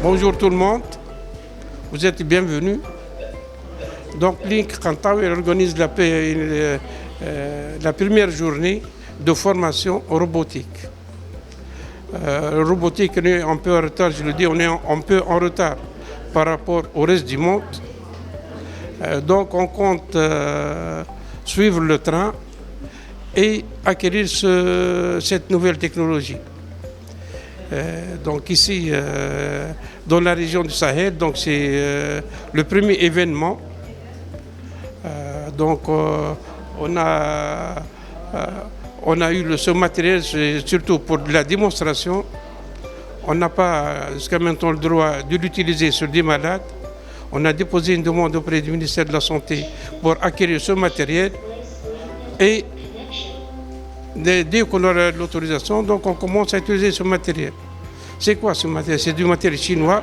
Bonjour tout le monde, vous êtes bienvenus. Donc Link Kantawi organise la première journée de formation en robotique. Robotique, on est un peu en retard, je le dis, on est un peu en retard par rapport au reste du monde. Donc on compte suivre le train et acquérir cette nouvelle technologie. Donc ici, dans la région du Sahel, donc c'est le premier événement. Donc on a eu ce matériel surtout pour de la démonstration. On n'a pas jusqu'à maintenant le droit de l'utiliser sur des malades. On a déposé une demande auprès du ministère de la Santé pour acquérir ce matériel. Et dès qu'on aura l'autorisation, donc on commence à utiliser ce matériel. C'est quoi ce matériel? C'est du matériel chinois.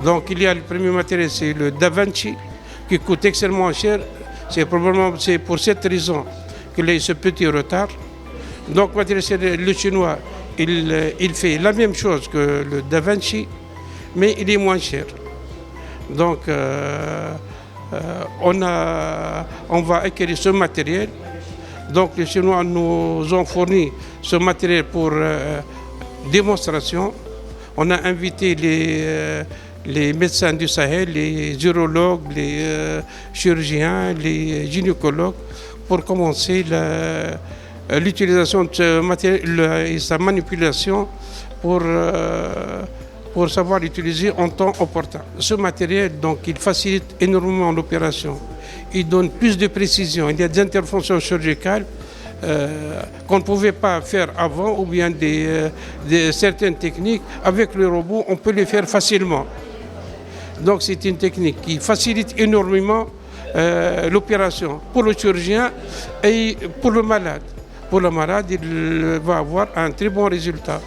Donc il y a le premier matériel, c'est le DaVinci, qui coûte extrêmement cher. C'est pour cette raison qu'il y a eu ce petit retard. Donc le chinois, il fait la même chose que le DaVinci, mais il est moins cher. Donc on va acquérir ce matériel. Donc les Chinois nous ont fourni ce matériel pour démonstration. On a invité les médecins du Sahel, les urologues, les chirurgiens, les gynécologues pour commencer l'utilisation de ce matériel et sa manipulation pour savoir l'utiliser en temps opportun. Ce matériel, donc, il facilite énormément l'opération. Il donne plus de précision. Il y a des interventions chirurgicales qu'on ne pouvait pas faire avant, ou bien certaines techniques. Avec le robot, on peut les faire facilement. Donc c'est une technique qui facilite énormément l'opération pour le chirurgien et pour le malade. Pour le malade, il va avoir un très bon résultat.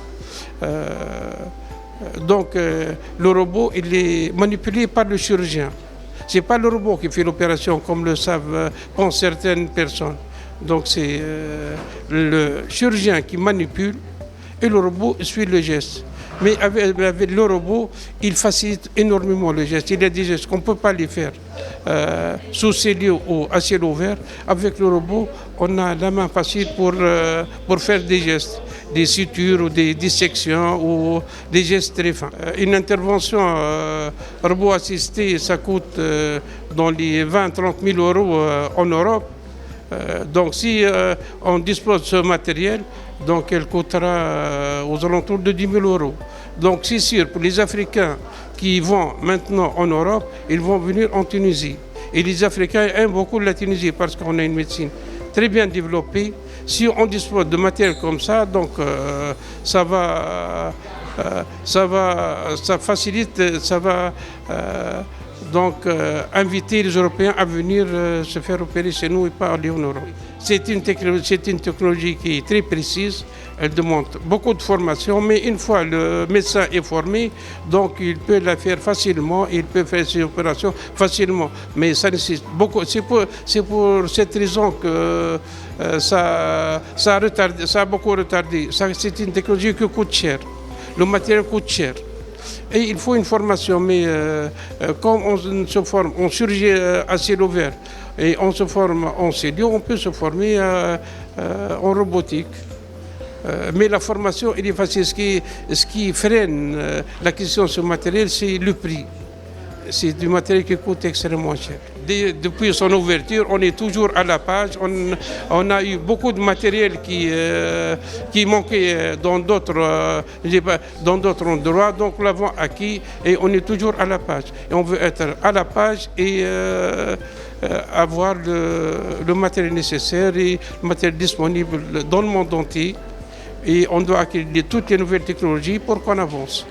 Donc le robot, il est manipulé par le chirurgien. Ce n'est pas le robot qui fait l'opération comme le pensent certaines personnes. Donc c'est le chirurgien qui manipule et le robot suit le geste. Mais avec le robot, il facilite énormément le geste. Il y a des gestes qu'on ne peut pas les faire sous scellé ou à ciel ouvert. Avec le robot, on a la main facile pour faire des gestes, des sutures ou des dissections ou des gestes très fins. Une intervention robot assistée, ça coûte dans les 20-30 000 euros en Europe. Donc si on dispose de ce matériel, donc elle coûtera aux alentours de 10 000 euros. Donc c'est sûr, pour les Africains qui vont maintenant en Europe, ils vont venir en Tunisie. Et les Africains aiment beaucoup la Tunisie parce qu'on a une médecine très bien développée. Si on dispose de matériel comme ça, donc ça facilite, ça va inviter les Européens à venir se faire opérer chez nous et pas aller en Europe. C'est une technologie qui est très précise, elle demande beaucoup de formation, mais une fois le médecin est formé, donc il peut la faire facilement, il peut faire ses opérations facilement. Mais ça nécessite beaucoup. C'est pour cette raison que ça a beaucoup retardé. C'est une technologie qui coûte cher. Le matériel coûte cher. Et il faut une formation, mais comme on se forme en chirurgie à ciel ouvert et on se forme en CELIO, on peut se former en robotique. Mais la formation, il est facile. Ce qui freine l'acquisition de ce matériel, c'est le prix. C'est du matériel qui coûte extrêmement cher. Depuis son ouverture, on est toujours à la page. On a eu beaucoup de matériel qui manquait dans d'autres endroits. Donc nous l'avons acquis et on est toujours à la page. Et on veut être à la page et avoir le matériel nécessaire et le matériel disponible dans le monde entier. Et on doit acquérir toutes les nouvelles technologies pour qu'on avance.